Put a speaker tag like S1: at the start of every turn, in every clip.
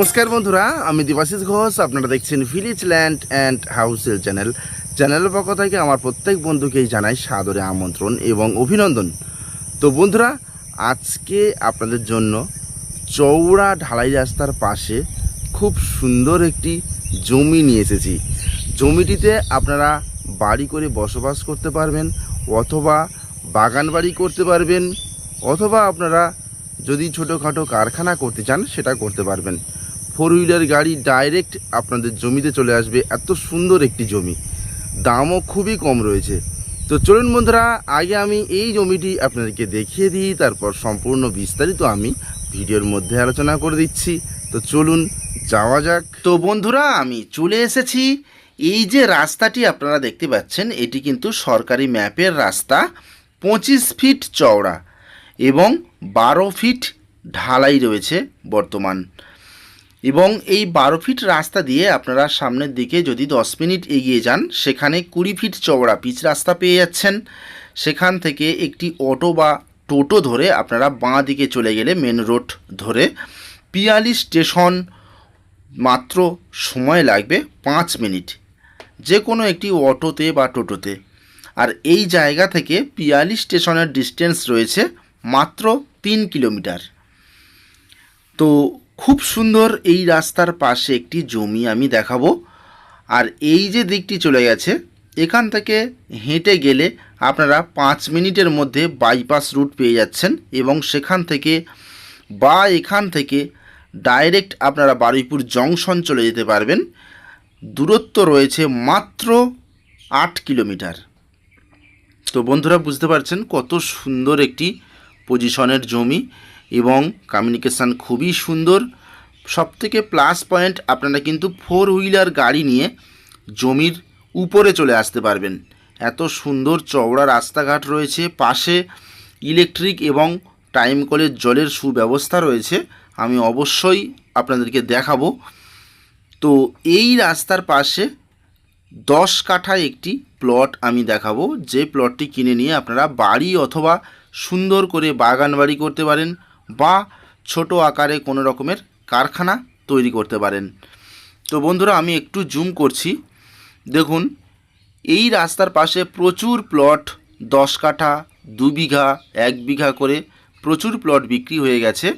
S1: নমস্কার বন্ধুরা, আমি দেবাশিস ঘোষ। আপনারা দেখছেন ভিলেজ ল্যান্ড অ্যান্ড হাউসেল চ্যানেলের পক্ষ থেকে আমার প্রত্যেক বন্ধুকেই জানাই সাদরে আমন্ত্রণ এবং অভিনন্দন। তো বন্ধুরা, আজকে আপনাদের জন্য চওড়া ঢালাই রাস্তার পাশে খুব সুন্দর একটি জমি নিয়ে এসেছি। জমিটিতে আপনারা বাড়ি করে বসবাস করতে পারবেন, অথবা বাগান বাড়ি করতে পারবেন, অথবা আপনারা যদি ছোটোখাটো কারখানা করতে চান সেটা করতে পারবেন। 4 হুইলার গাড়ি ডাইরেক্ট আপনাদের জমিতে চলে আসবে। এত সুন্দর একটি জমি, দামও খুবই কম রয়েছে। তো চলুন বন্ধুরা, আগে আমি এই জমিটি আপনাদেরকে দেখিয়ে দিই, তারপর সম্পূর্ণ বিস্তারিত আমি ভিডিওর মধ্যে আলোচনা করে দিচ্ছি। তো চলুন যাওয়া যাক। তো বন্ধুরা, আমি চলে এসেছি। এই যে রাস্তাটি আপনারা দেখতে পাচ্ছেন, এটি কিন্তু সরকারি ম্যাপের রাস্তা। 25 ফিট চওড়া এবং 12 ফিট ঢালাই রয়েছে বর্তমান। এবং এই 12 ফিট রাস্তা দিয়ে আপনারা সামনের দিকে যদি 10 মিনিট এগিয়ে যান, সেখানে 20 ফিট চওড়া পিচ রাস্তা পেয়ে যাচ্ছেন। সেখান থেকে একটি অটো বা টোটো ধরে আপনারা বাঁ দিকে চলে গেলে মেন রোড ধরে পিয়ালি স্টেশন মাত্র সময় লাগবে 5 মিনিট, যে কোনো একটি অটোতে বা টোটোতে। আর এই জায়গা থেকে পিয়ালি স্টেশনের ডিস্টেন্স রয়েছে মাত্র 3 কিলোমিটার। তো খুব সুন্দর এই রাস্তার পাশে একটি জমি আমি দেখাবো। আর এই যে দিকটি চলে গেছে, এখান থেকে হেঁটে গেলে আপনারা 5 মিনিটের মধ্যে বাইপাস রুট পেয়ে যাচ্ছেন। এবং সেখান থেকে বা এখান থেকে ডাইরেক্ট আপনারা বারুইপুর জংশন চলে যেতে পারবেন। দূরত্ব রয়েছে মাত্র 8 কিলোমিটার। তো বন্ধুরা, বুঝতে পারছেন কত সুন্দর একটি পজিশনের জমি এবং কমিউনিকেশান খুবই সুন্দর। সবথেকে প্লাস পয়েন্ট, আপনারা কিন্তু 4 হুইলার গাড়ি নিয়ে জমির উপরে চলে আসতে পারবেন। এত সুন্দর চওড়া রাস্তাঘাট রয়েছে, পাশে ইলেকট্রিক এবং টাইম কলের জলের সুব্যবস্থা রয়েছে। আমি অবশ্যই আপনাদেরকে দেখাবো। তো এই রাস্তার পাশে 10 কাঠায় একটি প্লট আমি দেখাবো, যে প্লটটি কিনে নিয়ে আপনারা বাড়ি অথবা সুন্দর করে বাগান বাড়ি করতে পারেন, বা ছোট আকারে কোনো রকমের কারখানা তৈরি করতে পারেন। তো বন্ধুরা, আমি একটু জুম করছি। দেখুন, এই রাস্তার পাশে প্রচুর প্লট, 10 কাঠা, 2 বিঘা, 1 বিঘা করে প্রচুর প্লট বিক্রি হয়ে গেছে।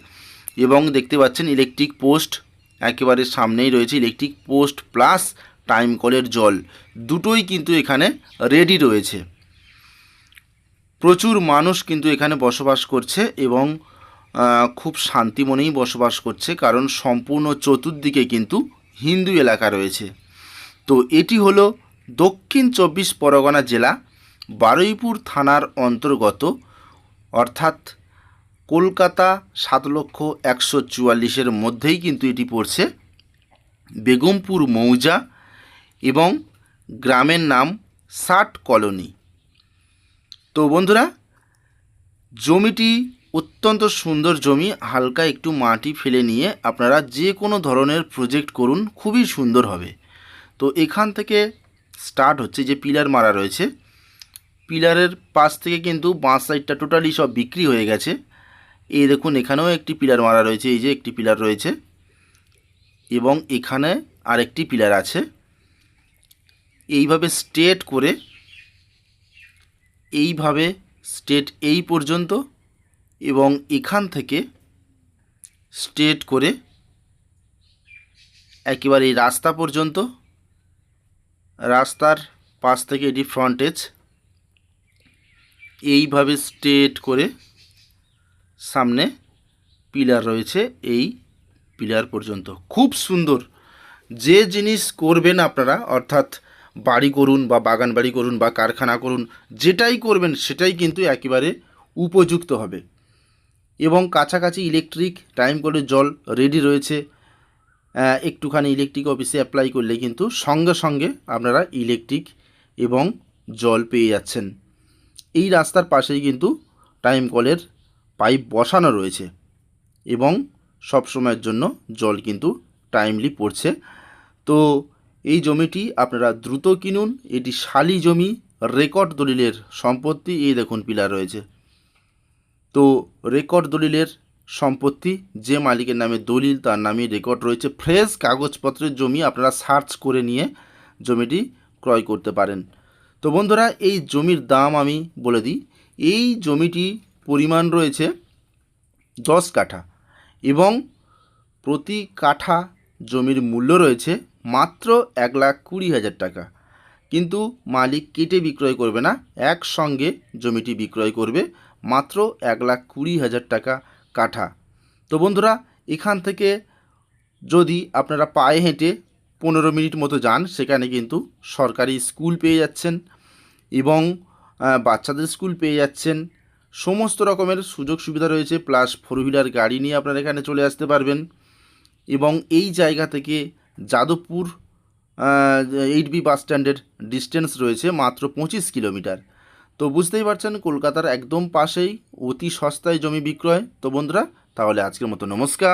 S1: এবং দেখতে পাচ্ছেন ইলেকট্রিক পোস্ট একেবারে সামনেই রয়েছে। ইলেকট্রিক পোস্ট প্লাস টাইম কলের জল দুটোই কিন্তু এখানে রেডি রয়েছে। প্রচুর মানুষ কিন্তু এখানে বসবাস করছে এবং খুব শান্তি মনেই বসবাস করছে, কারণ সম্পূর্ণ চতুর্দিকে কিন্তু হিন্দু এলাকা রয়েছে। তো এটি হলো দক্ষিণ 24 পরগনা জেলা, বারুইপুর থানার অন্তর্গত, অর্থাৎ কলকাতা 7,144,000 মধ্যেই কিন্তু এটি পড়ছে। বেগমপুর মৌজা এবং গ্রামের নাম 60 কলোনি। তো বন্ধুরা, জমিটি অত্যন্ত সুন্দর জমি। হালকা একটু মাটি ফেলে নিয়ে আপনারা যে কোনো ধরনের প্রজেক্ট করুন, খুবই সুন্দর হবে। তো এখান থেকে স্টার্ট হচ্ছে, যে পিলার মারা রয়েছে, পিলারের পাশ থেকে কিন্তু বাঁ সাইডটা টোটালি সব বিক্রি হয়ে গেছে। এই দেখুন, এখানেও একটি পিলার মারা রয়েছে, এই যে একটি পিলার রয়েছে, এবং এখানে আরেকটি পিলার আছে। এইভাবে স্ট্রেট করে, এইভাবে স্ট্রেট এই পর্যন্ত, এবং এখান থেকে স্ট্রেট করে একেবারে এই রাস্তা পর্যন্ত। রাস্তার পাশ থেকে এটি ফ্রন্টেজ, এইভাবে স্ট্রেট করে সামনে পিলার রয়েছে, এই পিলার পর্যন্ত। খুব সুন্দর। যে জিনিস করবেন আপনারা, অর্থাৎ বাড়ি করুন বা বাগান বাড়ি করুন বা কারখানা করুন, যেটাই করবেন সেটাই কিন্তু একেবারে উপযুক্ত হবে। এবং কাছাকাছি ইলেকট্রিক, টাইম করে জল রেডি রয়েছে। একটুখানি ইলেকট্রিক অফিসে অ্যাপ্লাই করলে কিন্তু সঙ্গে সঙ্গে আপনারা ইলেকট্রিক এবং জল পেয়ে যাচ্ছেন। এই রাস্তার পাশেই কিন্তু টাইম কলের পাইপ বসানো রয়েছে এবং সব সময়ের জন্য জল কিন্তু টাইমলি পড়ছে। তো এই জমিটি আপনারা দ্রুত কিনুন। এটি শালি জমি, রেকর্ড দলিলের সম্পত্তি। এই দেখুন পিলার রয়েছে। তো রেকর্ড দলিলের সম্পত্তি, যে মালিকের নামে দলিল তার নামে রেকর্ড রয়েছে, ফ্রেশ কাগজপত্রের জমি আপনারা সার্চ করে নিয়ে জমিটি ক্রয় করতে পারেন। তো বন্ধুরা, এই জমির দাম আমি বলে দিই। এই জমিটি পরিমাণ রয়েছে 10 কাঠা এবং প্রতি কাঠা জমির মূল্য রয়েছে মাত্র 1,20,000 টাকা। কিন্তু মালিক কেটে বিক্রয় করবে না, একসঙ্গে জমিটি বিক্রয় করবে মাত্র 1,20,000 টাকা কাঠা। তো বন্ধুরা, এখান থেকে যদি আপনারা পায়ে হেঁটে 15 মিনিট মতো যান, সেখানে কিন্তু সরকারি স্কুল পেয়ে যাচ্ছেন এবং বাচ্চাদের স্কুল পেয়ে যাচ্ছেন। সমস্ত রকমের সুযোগ সুবিধা রয়েছে, প্লাস 4 হুইলার গাড়ি নিয়ে আপনারা এখানে চলে আসতে পারবেন। এবং এই জায়গা থেকে যাদবপুর 8B বাস স্ট্যান্ডের ডিস্টেন্স রয়েছে মাত্র 25 কিলোমিটার। তো বুঝতেই পারছেন, কলকাতার একদম পাশেই অতি সস্তায় জমি বিক্রয়। তো বন্ধুরা, তাহলে আজকের মতো নমস্কার।